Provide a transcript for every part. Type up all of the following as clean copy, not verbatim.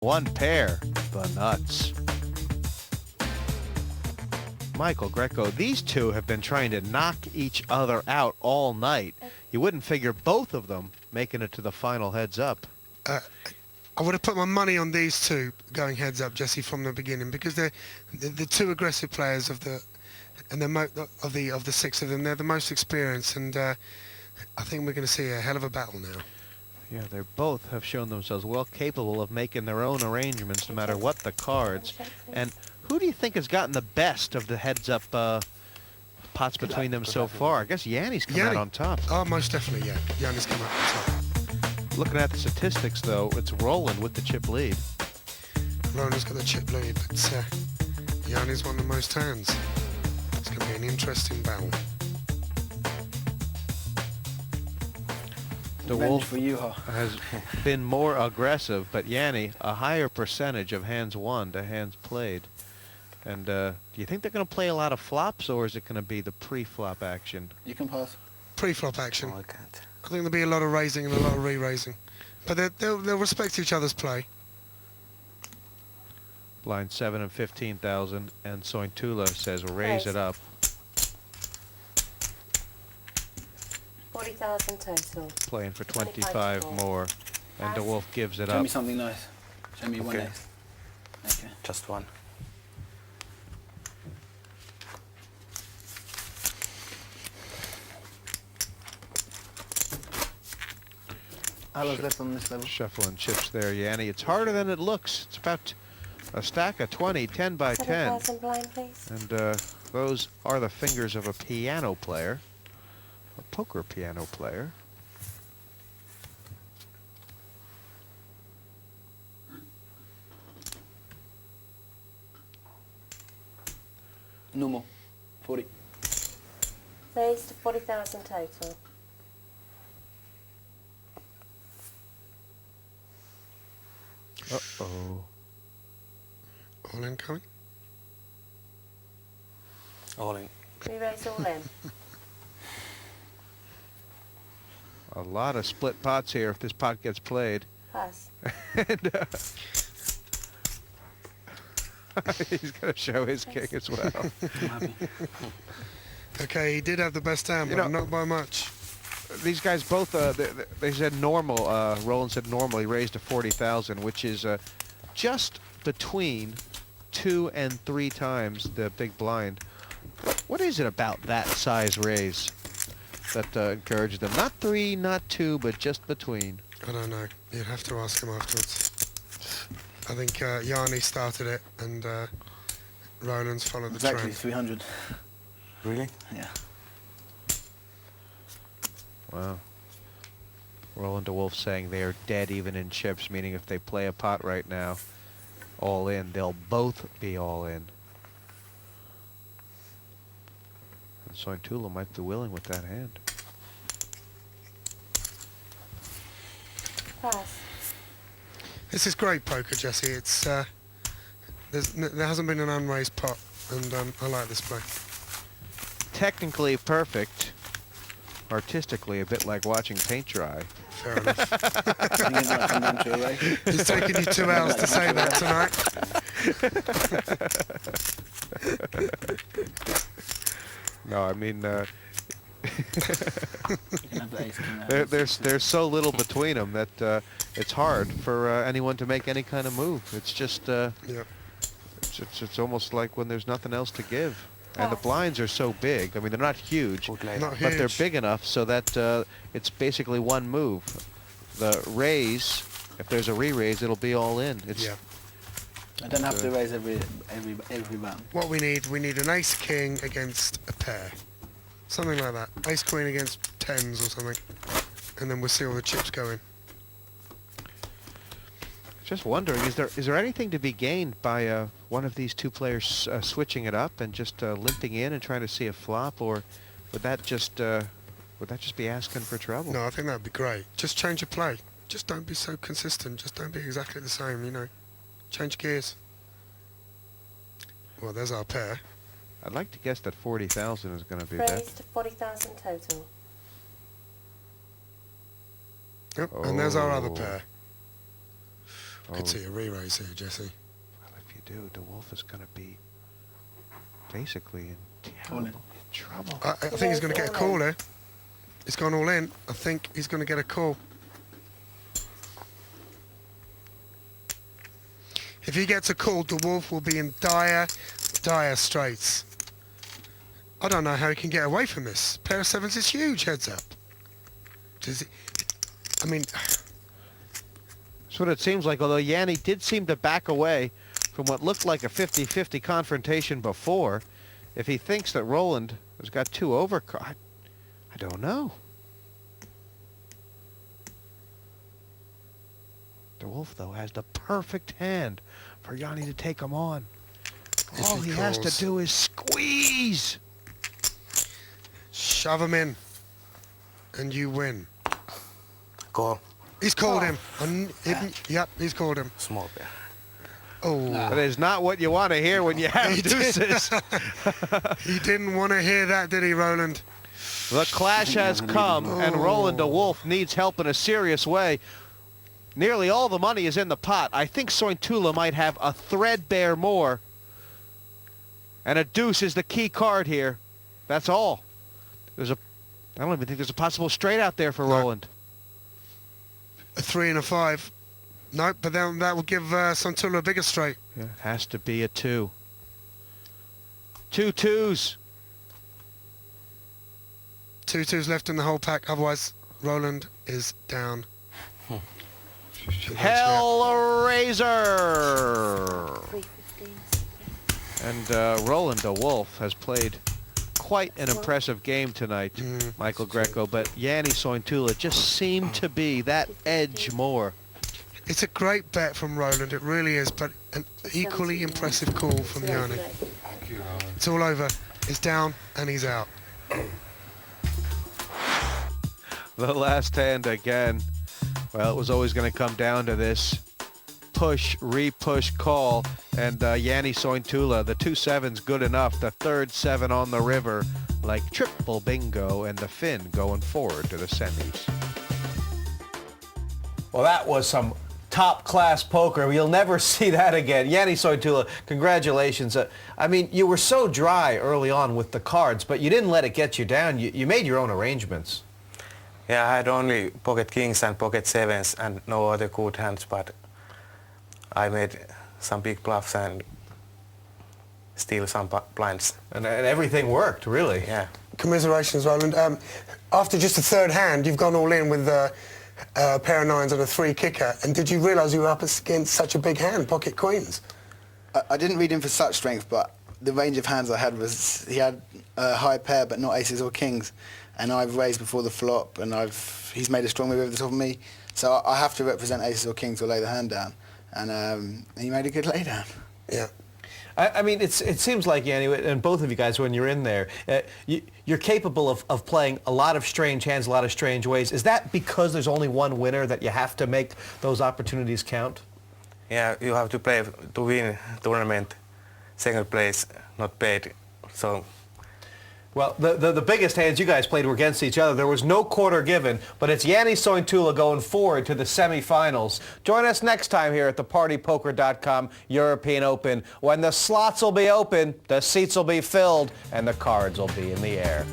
One pair, the nuts. Michael Greco, these two have been trying to knock each other out all night. You wouldn't figure both of them making it to the final heads up. I would have put my money on these two going heads up, Jesse, from the beginning, because they're the two aggressive players of the six of them. They're the most experienced, and I think we're going to see a hell of a battle now. Yeah, they both have shown themselves well capable of making their own arrangements no matter what the cards. And who do you think has gotten the best of the heads-up pots between them so far? I guess Yanni's come out on top. Oh, most definitely, yeah. Yanni's come out on top. Looking at the statistics, though, it's Roland with the chip lead. Roland's got the chip lead, but Yanni's won the most hands. It's going to be an interesting battle. De Wolf has been more aggressive, but Yanni, a higher percentage of hands won to hands played. And do you think they're going to play a lot of flops, or is it going to be the pre-flop action? You can pass. Pre-flop action. Oh, I can't. I think there'll be a lot of raising and a lot of re-raising. But they'll respect each other's play. Blind 7 and 15,000, and Sointula says raise it up. 40,000 total. Playing for 25 more. And De Wolf gives it Show up. me something nice. Show me one ace. Okay. Just one. I was left on this level. Shuffling chips there, Yanni. It's harder than it looks. It's about a stack of 20, 10 by 10. 7,000 blind, please. And those are the fingers of a piano player. A poker piano player. No more. 40. Raised to 40,000 total. Uh-oh. All in coming? All in. We raise all in. A lot of split pots here if this pot gets played. Pass. And, he's going to show his king as well. I'm happy. Okay, he did have the best hand, but not by much. These guys both, they said normal, Roland said normal, he raised to 40,000, which is just between 2 and 3 times the big blind. What is it about that size raise that encouraged them? Not 3, not 2, but just between. I don't know. You'd have to ask him afterwards. I think Yanni started it, and Roland's followed the Exactly, trend. 300. Really? Yeah. Wow. Roland De Wolf saying they are dead even in chips, meaning if they play a pot right now, all in, they'll both be all in. And Sointula might be willing with that hand. Pass. This is great poker, Jesse. It's there hasn't been an unraised pot, and I like this play. Technically perfect. Artistically, a bit like watching paint dry. Fair enough. You might come down to a race. It's taken you 2 hours to say that tonight. No, I mean, You can have the ace king there. there's so little between them that it's hard for anyone to make any kind of move. It's just, Yeah. it's almost like when there's nothing else to give. And the blinds are so big. I mean, they're not huge, Not but they're huge. big enough so that it's basically one move. The raise, if there's a re-raise, it'll be all in. It's Yeah. I don't have to raise every round. What we need an ace king against a pair, something like that. Ace queen against tens or something, and then we'll see all the chips go in. just wondering, is there anything to be gained by one of these two players switching it up and just limping in and trying to see a flop, or would that just be asking for trouble? No, I think that'd be great. Just change your play. Just don't be so consistent. Just don't be exactly the same. You know, change gears. Well, there's our pair. I'd like to guess that 40,000 is going to be that. Raised to 40,000 total. Yep, and there's our other Oh. pair. Could see a re-raise here, Jesse. Well, if you do, the Wolf is going to be basically in All in. terrible trouble. I think he's going to get a call here. He's gone all in. I think he's going to get a call. If he gets a call, the Wolf will be in dire straits. I don't know how he can get away from this. Pair of sevens is huge, heads up. Does he, I mean, That's what it seems like, although Yanni did seem to back away from what looked like a 50-50 confrontation before. If he thinks that Roland has got two overcards, I don't know. The Wolf, though, has the perfect hand for Yanni to take him on. If All he he has to calls. do is squeeze. shove him in, and you win. Call. He's called him. Yep, he's called him. Small pair. Oh, That is not what you want to hear when you have He did. deuces. he didn't want to hear that, did he, Roland? The clash has come, and Roland the Wolf needs help in a serious way. Nearly all the money is in the pot. I think Sointula might have a threadbare more. And a deuce is the key card here. That's all. I don't even think there's a possible straight out there for Roland. A 3 and a 5. Nope, but then that will give Sontula a bigger straight. Yeah, it has to be a 2. 2 twos. 2 twos left in the whole pack. Otherwise, Roland is down. Hellraiser! 315s. And Roland the Wolf has played quite an impressive game tonight, Michael Greco, but Yanni Sointula just seemed to be that edge more. It's a great bet from Roland, it really is, but an equally impressive call from Yanni. It's all over. It's down and he's out. The last hand again. Well, it was always going to come down to this push, re-push call, and Yanni Sointula, the 2 sevens good enough, the third 7 on the river, like triple bingo, and the Finn going forward to the semis. Well, that was some top-class poker. You'll never see that again. Yanni Sointula, congratulations. I mean, you were so dry early on with the cards, but you didn't let it get you down. You made your own arrangements. Yeah, I had only pocket kings and pocket sevens and no other good hands, but I made some big bluffs and steal some blinds. And everything worked, really. Yeah. Commiserations, Roland. After just the third hand, you've gone all in with a pair of 9s and a 3 kicker. And did you realise you were up against such a big hand, pocket queens? I didn't read him for such strength, but the range of hands I had was he had a high pair but not aces or kings, and I've raised before the flop, and he's made a strong move over the top of me, so I have to represent aces or kings or lay the hand down, and he made a good lay down. Yeah. I mean, it seems like, Yanni, and both of you guys, when you're in there, you're capable of playing a lot of strange hands, a lot of strange ways. Is that because there's only one winner that you have to make those opportunities count? Yeah, you have to play to win tournament, second place, not paid, so... Well, the biggest hands you guys played were against each other. There was no quarter given, but it's Yanni Sointula going forward to the semifinals. Join us next time here at the PartyPoker.com European Open, when the slots will be open, the seats will be filled, and the cards will be in the air.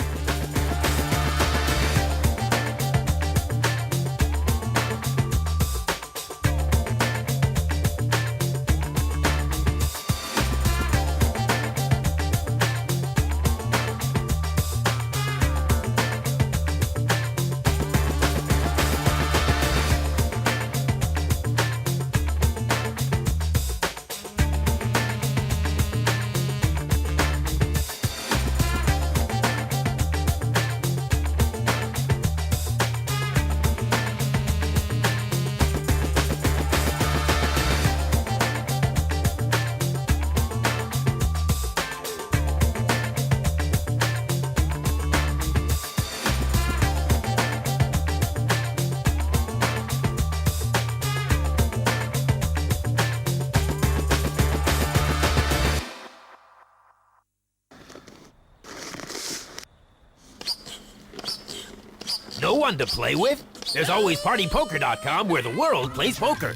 No one to play with? There's always PartyPoker.com where the world plays poker.